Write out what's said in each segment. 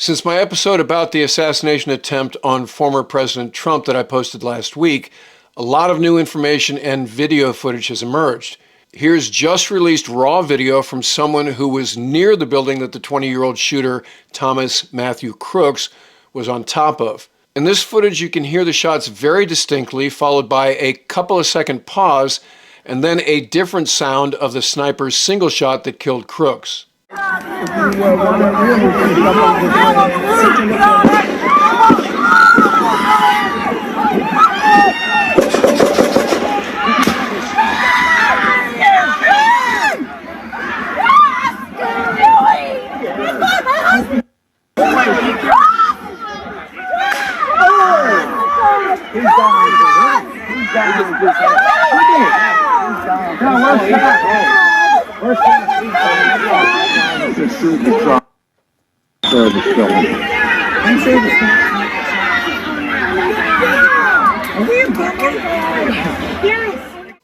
Since my episode about the assassination attempt on former President Trump that I posted last week, a lot of new information and video footage has emerged. Here's just released raw video from someone who was near the building that the 20-year-old shooter, Thomas Matthew Crooks, was on top of. In this footage, you can hear the shots very distinctly, followed by a couple of second pause, and then a different sound of the sniper's single shot that killed Crooks.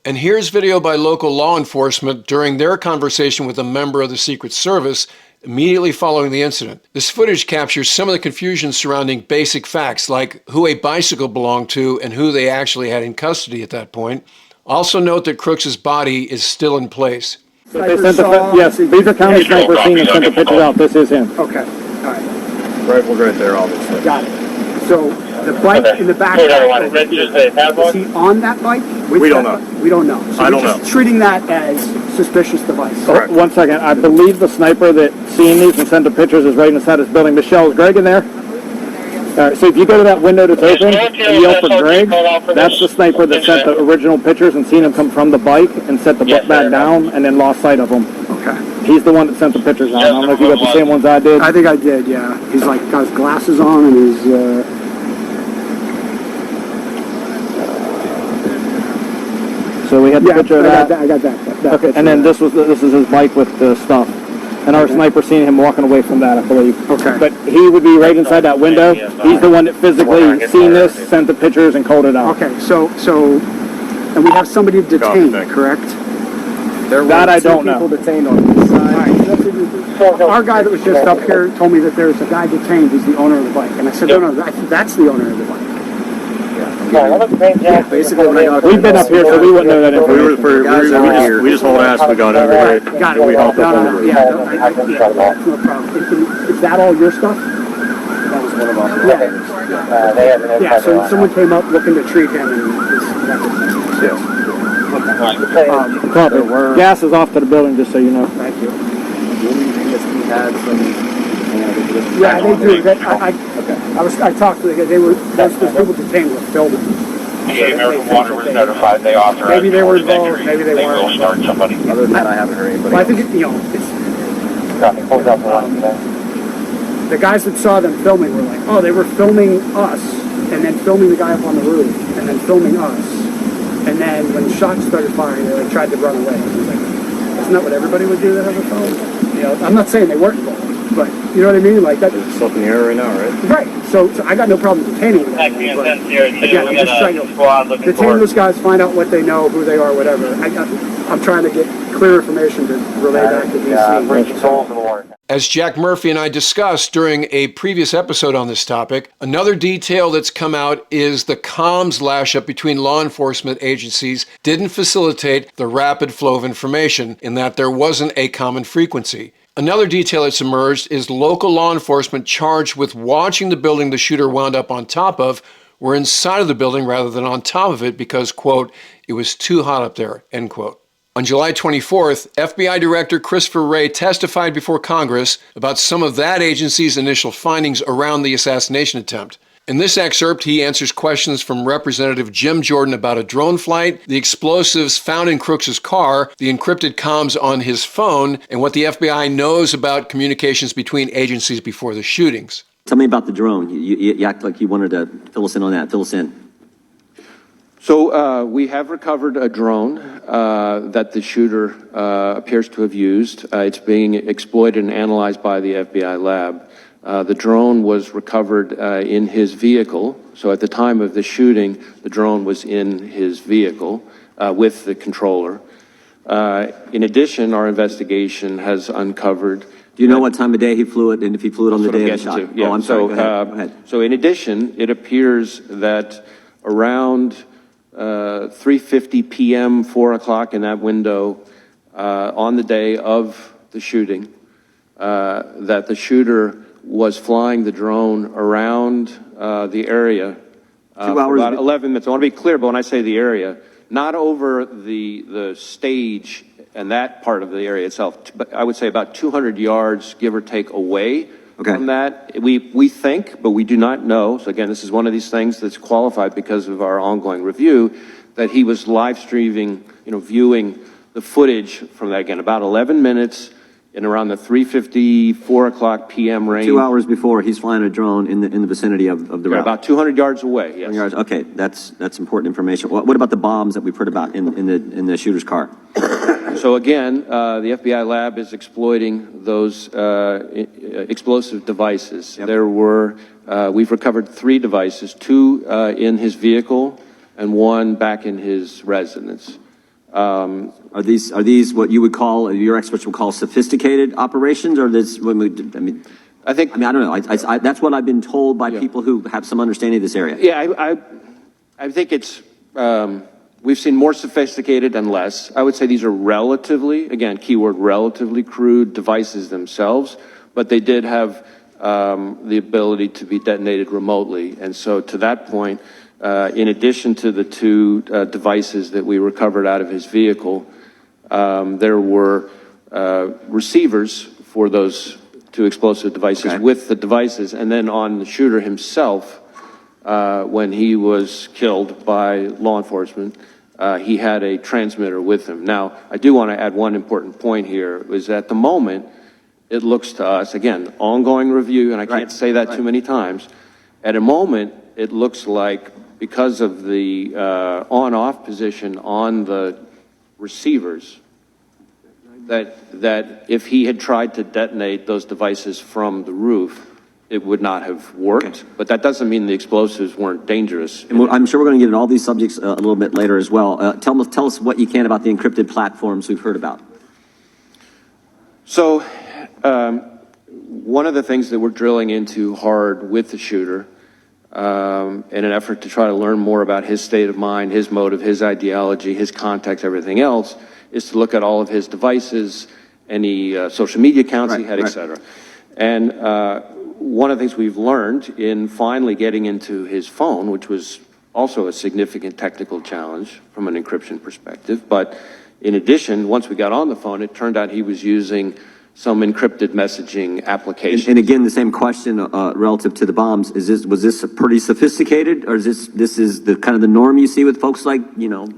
And here's video by local law enforcement during their conversation with a member of the Secret Service immediately following the incident. This footage captures some of the confusion surrounding basic facts, like who a bicycle belonged to and who they actually had in custody at that point. Also note that Crooks' body is still in place. Yes, these are county sniper scene and sent the pictures out. This is him. Okay, all right. We're right there, obviously. Got it. So the bike in the back, is he on that bike? We don't know. We don't know. So I don't we're just treating that as suspicious device. Correct. One second. I believe the sniper that seen these and sent the pictures is right inside this building. Michelle, is Greg in there? All right, so if you go to that window that's open and yell for Greg, that's the sniper that sent the original pictures and seen him come from the bike and set the book back down and then lost sight of him. Okay. He's the one that sent the pictures out. I don't know if you got the same ones I did. I think I did, yeah. He's like got his glasses on and he's... So we had the picture of that. I got that. Okay, and then this is his bike with the stuff. And our sniper seen him walking away from that, I believe. Okay. But he would be right inside that window. He's the one that physically seen this, sent the pictures, and called it out. Okay, so, and we have somebody detained, correct? That I don't know. People detained on this side. Our guy that was just up here told me that there's a guy detained who's the owner of the bike. And I said, no, that's the owner of the bike. Yeah, basically when I got We've been up here, so we wouldn't know that information. We just hold ass we got over here. Got it. No, problem. Is that all your stuff? That was one of our Yeah, so someone came up looking to treat him and Copy. Gas is off to the building, just so you know. Thank you. We had some... Yeah, they do. I talked to the guy. Those people detained were filming. The American Water was notified. They authorized. Maybe they were involved. Maybe they weren't. They will start somebody. Other than that, I haven't heard anybody. Well, I think it's the guys that saw them filming were like, oh, they were filming us, and then filming the guy up on the roof, and then filming us, and then when shots started firing, they tried to run away. I was like, isn't that what everybody would do that has a phone? You know, I'm not saying they weren't involved, but you know what I mean? Like that. It's up in the air right now, right? Right. So I got no problem detaining them. But again, I'm just trying to detain those guys, find out what they know, who they are, whatever. I'm trying to get clear information to relay back to DC. As Jack Murphy and I discussed during a previous episode on this topic, another detail that's come out is the comms lash-up between law enforcement agencies didn't facilitate the rapid flow of information in that there wasn't a common frequency. Another detail that's emerged is local law enforcement charged with watching the building the shooter wound up on top of were inside of the building rather than on top of it because, quote, it was too hot up there, end quote. On July 24th, FBI Director Christopher Wray testified before Congress about some of that agency's initial findings around the assassination attempt. In this excerpt, he answers questions from Representative Jim Jordan about a drone flight, the explosives found in Crooks' car, the encrypted comms on his phone, and what the FBI knows about communications between agencies before the shootings. Tell me about the drone. You act like you wanted to fill us in on that. Fill us in. So we have recovered a drone that the shooter appears to have used. It's being exploited and analyzed by the FBI lab. The drone was recovered in his vehicle. So at the time of the shooting, the drone was in his vehicle with the controller. In addition, our investigation has uncovered Do you know what time of day he flew it, and if he flew it on the day of the shot? Yeah. Oh, I'm sorry. Go ahead. So in addition, it appears that around 3:50 p.m., 4 o'clock in that window, on the day of the shooting, that the shooter was flying the drone around the area 2 for hours. about 11 minutes. I want to be clear, but when I say the area, not over the stage and that part of the area itself, but I would say about 200 yards, give or take, away from that. We think, but we do not know. So again, this is one of these things that's qualified because of our ongoing review, that he was live streaming, viewing the footage from that, again, about 11 minutes in around the 3:50, 4 o'clock p.m. range. 2 hours before, he's flying a drone in the vicinity of the route. About 200 yards away, yes. 200 yards. Okay, that's important information. What about the bombs that we heard about in the shooter's car? So again, the FBI lab is exploiting those explosive devices. Yep. There were, we've recovered 3 devices, 2 in his vehicle and 1 back in his residence. Are these what you would call, your experts would call sophisticated operations, or this? I don't know. That's what I've been told by people who have some understanding of this area. Yeah, I think it's, we've seen more sophisticated and less. I would say these are relatively, again, keyword relatively crude devices themselves, but they did have the ability to be detonated remotely. And so to that point, in addition to the 2 devices that we recovered out of his vehicle, there were receivers for those 2 explosive devices with the devices. And then on the shooter himself, when he was killed by law enforcement, he had a transmitter with him. Now, I do want to add one important point here, is at the moment, it looks to us, again, ongoing review, and I can't say that too many times, at a moment, it looks like because of the on-off position on the receivers, that if he had tried to detonate those devices from the roof, it would not have worked. Okay. But that doesn't mean the explosives weren't dangerous. And I'm sure we're going to get into all these subjects a little bit later as well. Tell us what you can about the encrypted platforms we've heard about. So one of the things that we're drilling into hard with the shooter, in an effort to try to learn more about his state of mind, his motive, his ideology, his context, everything else, is to look at all of his devices, any social media accounts he had, et cetera. And one of the things we've learned in finally getting into his phone, which was also a significant technical challenge from an encryption perspective, but in addition, once we got on the phone, it turned out he was using some encrypted messaging applications. And again, the same question relative to the bombs. Was this pretty sophisticated, or is this the kind of the norm you see with folks like,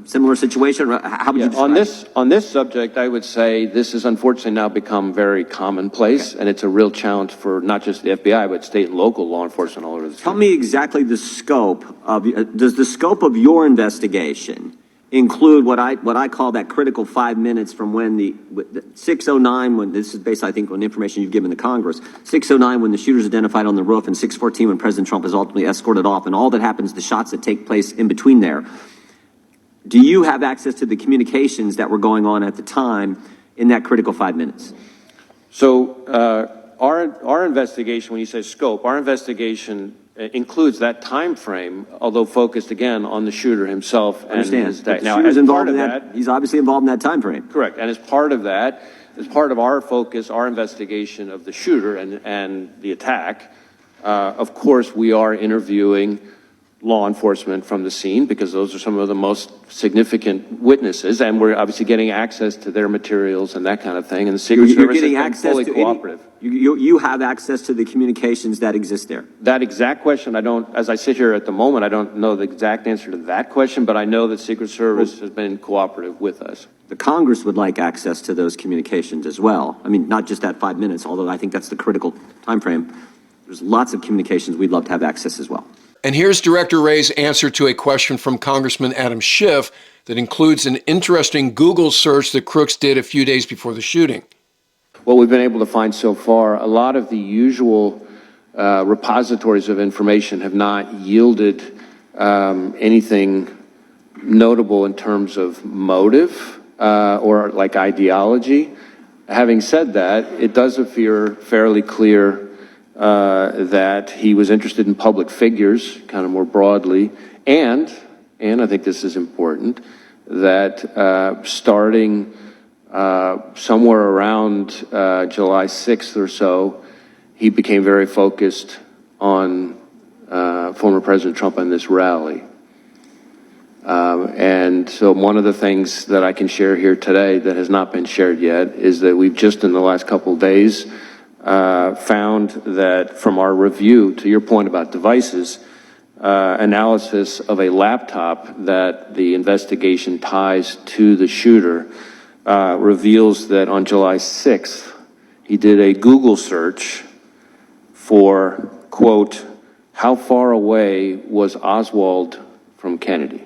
similar situation? How would you describe on this subject, I would say this has unfortunately now become very commonplace, and it's a real challenge for not just the FBI, but state and local law enforcement all over the country. Tell me exactly the scope of, does the scope of your investigation include what I call that critical 5 minutes from when the 6:09, when this is based, I think, on the information you've given to Congress, 6:09 when the shooter's identified on the roof, and 6:14 when President Trump is ultimately escorted off, and all that happens, the shots that take place in between there. Do you have access to the communications that were going on at the time in that critical 5 minutes? So our investigation, when you say scope, our investigation includes that time frame, although focused again on the shooter himself. I understand. And his but now, shooter's as involved part in of that. He's obviously involved in that time frame. Correct. And as part of that, as part of our focus, our investigation of the shooter and the attack, of course, we are interviewing law enforcement from the scene because those are some of the most significant witnesses, and we're obviously getting access to their materials and that kind of thing. And the Secret Service has been fully cooperative. You have access to the communications that exist there. That exact question, as I sit here at the moment, I don't know the exact answer to that question, but I know that Secret Service has been cooperative with us. The Congress would like access to those communications as well. I mean, not just that 5 minutes, although I think that's the critical time frame. There's lots of communications we'd love to have access as well. And here's Director Wray's answer to a question from Congressman Adam Schiff that includes an interesting Google search that Crooks did a few days before the shooting. What we've been able to find so far, a lot of the usual repositories of information have not yielded anything notable in terms of motive or like ideology. Having said that, it does appear fairly clear that he was interested in public figures, kind of more broadly, and I think this is important, that starting somewhere around July 6th or so, he became very focused on former President Trump and this rally. And so one of the things that I can share here today that has not been shared yet is that we've just in the last couple of days found that from our review, to your point about devices, analysis of a laptop that the investigation ties to the shooter reveals that on July 6th, he did a Google search for, quote, how far away was Oswald from Kennedy?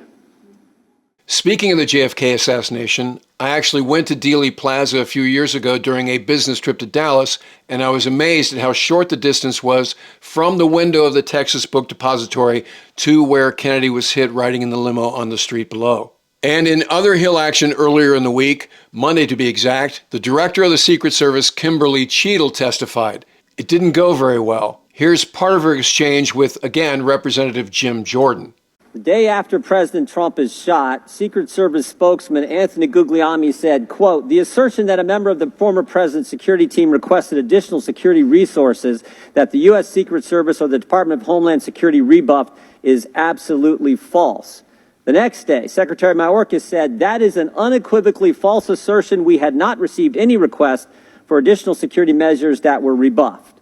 Speaking of the JFK assassination, I actually went to Dealey Plaza a few years ago during a business trip to Dallas, and I was amazed at how short the distance was from the window of the Texas Book Depository to where Kennedy was hit riding in the limo on the street below. And in other Hill action earlier in the week, Monday to be exact, the director of the Secret Service, Kimberly Cheadle, testified. It didn't go very well. Here's part of her exchange with, again, Representative Jim Jordan. The day after President Trump is shot, Secret Service spokesman Anthony Guglielmi said, quote, the assertion that a member of the former president's security team requested additional security resources that the U.S. Secret Service or the Department of Homeland Security rebuffed is absolutely false. The next day, Secretary Mayorkas said that is an unequivocally false assertion. We had not received any request for additional security measures that were rebuffed.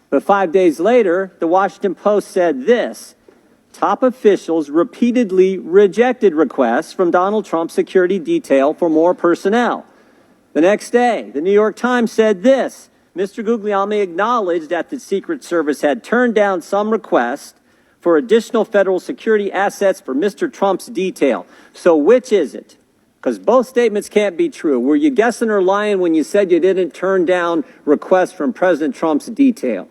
But 5 days later, the Washington Post said this. Top officials repeatedly rejected requests from Donald Trump's security detail for more personnel. The next day, the New York Times said this. Mr. Guglielmi acknowledged that the Secret Service had turned down some requests for additional federal security assets for Mr. Trump's detail. So which is it? Because both statements can't be true. Were you guessing or lying when you said you didn't turn down requests from President Trump's detail?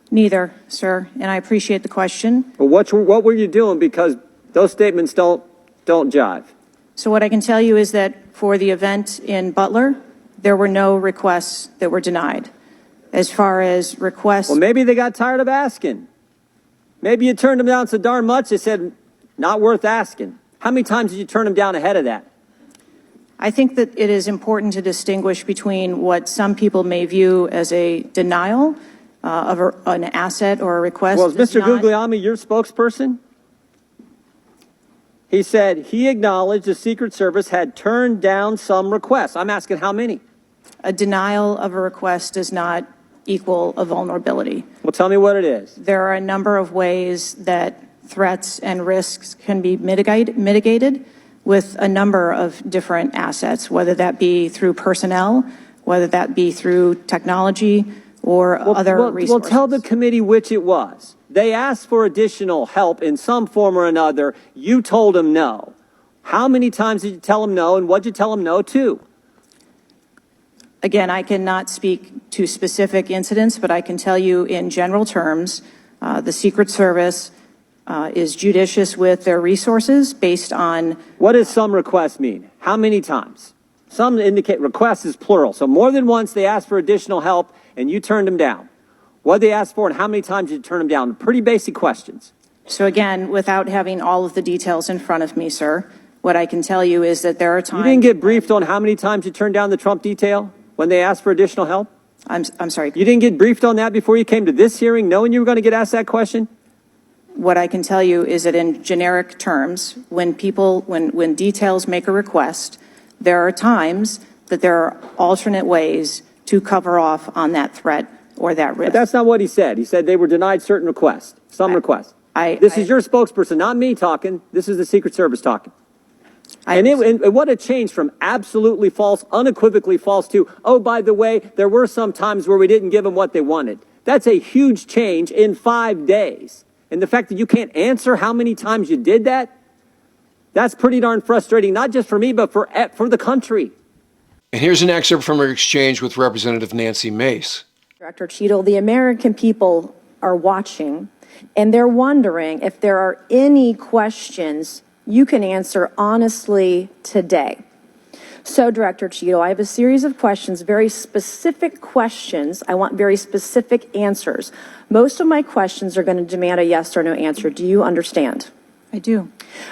Neither, sir, and I appreciate the question. Well, what were you doing? Because those statements don't jive. So what I can tell you is that for the event in Butler, there were no requests that were denied. As far as requests... Well, maybe they got tired of asking. Maybe you turned them down so darn much, they said, not worth asking. How many times did you turn them down ahead of that? I think that it is important to distinguish between what some people may view as a denial of an asset or a request. Well, is Mr. Guglielmi your spokesperson? He said he acknowledged the Secret Service had turned down some requests. I'm asking how many? A denial of a request does not equal a vulnerability. Well, tell me what it is. There are a number of ways that threats and risks can be mitigated with a number of different assets, whether that be through personnel, whether that be through technology, or other resources. Well, tell the committee which it was. They asked for additional help in some form or another. You told them no. How many times did you tell them no, and what did you tell them no to? Again, I cannot speak to specific incidents, but I can tell you in general terms, the Secret Service is judicious with their resources based on... What does some requests mean? How many times? Some indicate requests is plural. So more than once they asked for additional help and you turned them down. What did they ask for and how many times did you turn them down? Pretty basic questions. So again, without having all of the details in front of me, sir, what I can tell you is that there are times... You didn't get briefed on how many times you turned down the Trump detail when they asked for additional help? I'm sorry. You didn't get briefed on that before you came to this hearing knowing you were going to get asked that question? What I can tell you is that in generic terms, when details make a request, there are times that there are alternate ways to cover off on that threat or that risk. But that's not what he said. He said they were denied certain requests, some requests. This is your spokesperson, not me talking. This is the Secret Service talking. And what a change from absolutely false, unequivocally false to, oh, by the way, there were some times where we didn't give them what they wanted. That's a huge change in 5 days. And the fact that you can't answer how many times you did that, that's pretty darn frustrating, not just for me, but for the country. And here's an excerpt from her exchange with Representative Nancy Mace. Director Cheadle, the American people are watching, and they're wondering if there are any questions you can answer honestly today. So, Director Cheadle, I have a series of questions, very specific questions. I want very specific answers. Most of my questions are going to demand a yes or no answer. Do you understand? I do.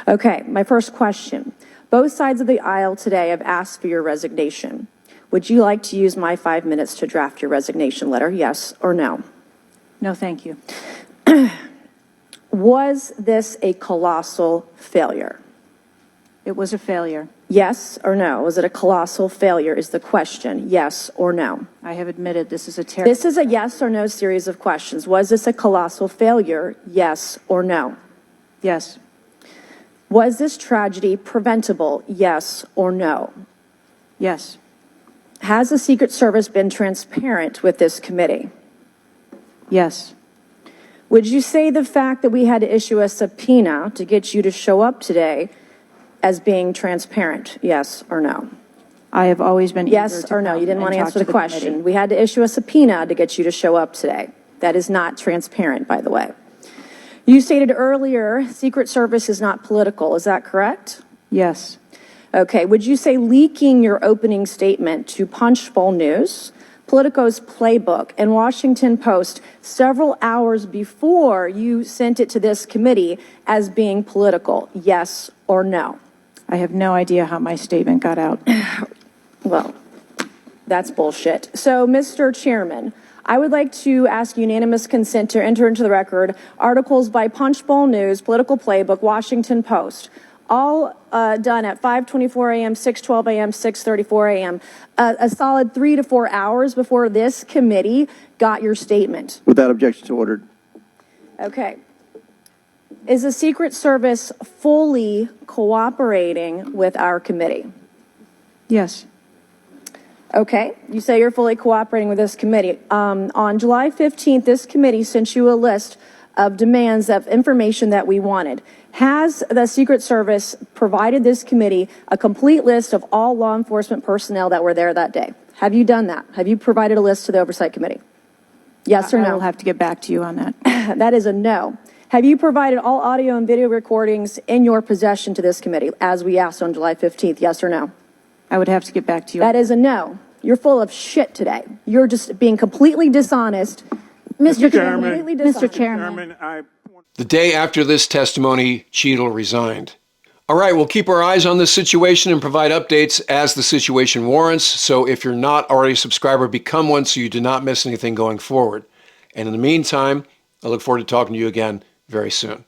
Okay, my first question. Both sides of the aisle today have asked for your resignation. Would you like to use my 5 minutes to draft your resignation letter, yes or no? No, thank you. Was this a colossal failure? It was a failure. Yes or no? Was it a colossal failure is the question, yes or no? I have admitted this is a terrible. This is a yes or no series of questions. Was this a colossal failure, yes or no? Yes. Was this tragedy preventable, yes or no? Yes. Has the Secret Service been transparent with this committee? Yes. Would you say the fact that we had to issue a subpoena to get you to show up today as being transparent, yes or no? I have always been Yes or no? You didn't want to answer the question. We had to issue a subpoena to get you to show up today. That is not transparent, by the way. You stated earlier, Secret Service is not political. Is that correct? Yes. Okay. Would you say leaking your opening statement to Punchbowl News, Politico's Playbook, and Washington Post several hours before you sent it to this committee as being political, yes or no? I have no idea how my statement got out. Well, that's bullshit. So, Mr. Chairman, I would like to ask unanimous consent to enter into the record articles by Punchbowl News, Political Playbook, Washington Post, all done at 5:24 a.m., 6:12 a.m., 6:34 a.m., a solid 3 to 4 hours before this committee got your statement. Without objection to ordered. Okay. Is the Secret Service fully cooperating with our committee? Yes. Okay, you say you're fully cooperating with this committee. On July 15th, this committee sent you a list of demands of information that we wanted. Has the Secret Service provided this committee a complete list of all law enforcement personnel that were there that day? Have you done that? Have you provided a list to the Oversight Committee? Yes or no? I will have to get back to you on that. That is a no. Have you provided all audio and video recordings in your possession to this committee, as we asked on July 15th, yes or no? I would have to get back to you. That is a no. You're full of shit today. You're just being completely dishonest. Mr. Chairman, Mr. Chairman. The day after this testimony, Cheadle resigned. All right, we'll keep our eyes on this situation and provide updates as the situation warrants. So if you're not already a subscriber, become one so you do not miss anything going forward. And in the meantime, I look forward to talking to you again very soon.